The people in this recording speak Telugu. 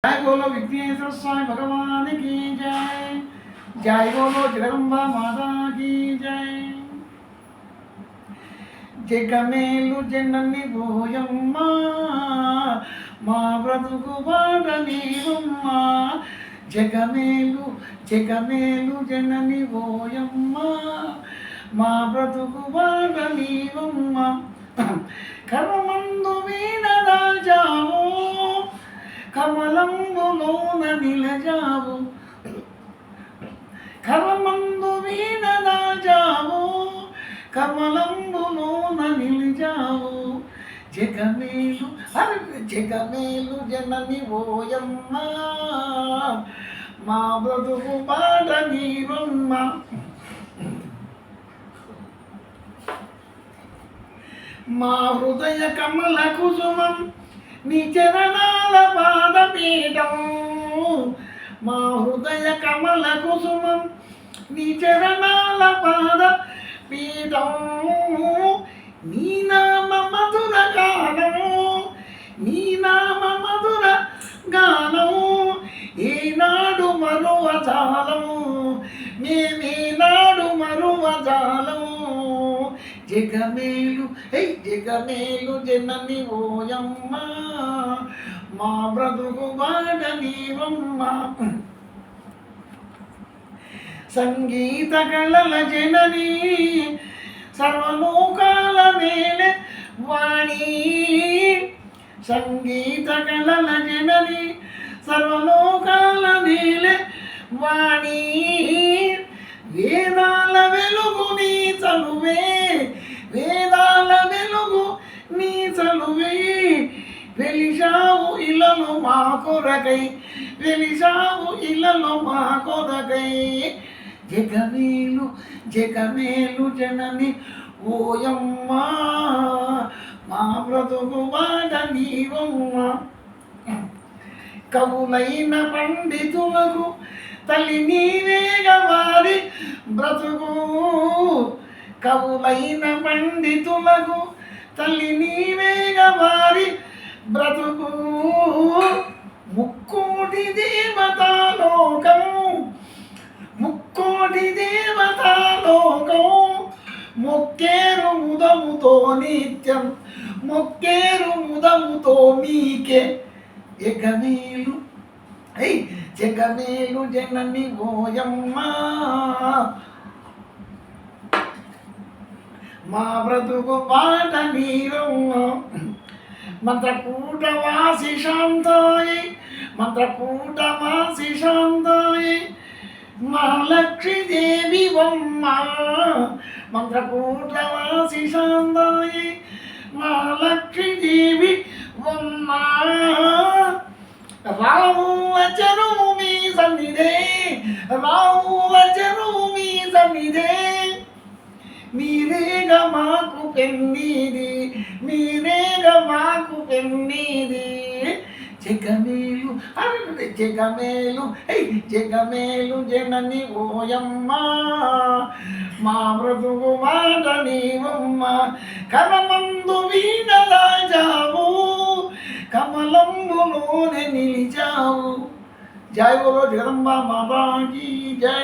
जय बोलो विघ्नेश्वर स्वामी भगवान की जय। जय बोलो जगदम्बा माता की जय। జగమేలు జనని ఓయమ్మ మా బ్రతుకు బాట నీవమ్మ. జగమేలు జగమేలు జనని ఓయమ్మ మా బ్రతుకు బాట నీవమ్మ. కర్మందు వీణ దాల్చావు కమలంబులోన నిలజావు. కర్మందు వీణ దాల్చావు కమలంబులోన నిలిచావు. జగమేలు జగమేలు జనని ఓయమ్మ మా బ్రతుకు బాట నీవమ్మ. మా హృదయ కమల కుసుమం నీ చరణాల పాదపీఠం. మా హృదయ కమల కుసుమం నీ చరణాల పాద పీఠం. నీ నామ మధుర గానము నీ నామ మధుర గానము ఈనాడు మరువజాలము మేమీనాడు మరువజాలము. జగమేలు జగమేలు జనని ఓయమ్మ మా బ్రతుకు బాట నీవమ్మ. సంగీత కళల జనని సర్వలోకాల నేల వాణి. సంగీత కళల జనని సర్వలోకాల నేల వాణి. వేదాల వెలుగు నీ చలువే వేదాల వెలుగు నీ చలువే. వెలిశావు ఇలలో మా కొరకై వెలిశావు ఇలలో మా కొరకై. జగమేలు జగమేలు జనని ఓయమ్మ మా బ్రతుకు బాట నీవమ్మ. కవులైన పండితులకు తల్లి నీవేగా వారి బ్రతుకు. కవులైన పండితులకు తల్లి నీవేగా వారి బ్రతుకు. ముక్కోటి దేవతాలోకం ముక్కోటి దేవతాలోకం మొక్కేరు ముదముతో నిత్యం మొక్కేరు ముదముతో మీకే. జగమేలు జగమేలు జనని ఓయమ్మ మా బ్రతుకు బాట నీవమ్మ. మంత్రకూటవాసి శాంతాయ మంత్రకూటవాసి శాంతాయ మహాలక్ష్మీ దేవి బొమ్మ. మంత్రకూటవాసి శాంతాయ మహాలక్ష్మీ దేవి బొమ్మ. రావు చెరువు మీ సన్నిధే రావు చెరువు మీ సన్నిధే. మీరేగా మాకు పెన్నీది మీరేగా మాకు పెన్నీది. జగమేలు జగమేలు జగమేలు జనని ఓయమ్మ మా బ్రతుకు బాట నీవమ్మ. కరమందు వీణ దాల్చావు కమలంబులోనే నిలిచావు. జై బోలో జగదంబా మాతా కీ జై.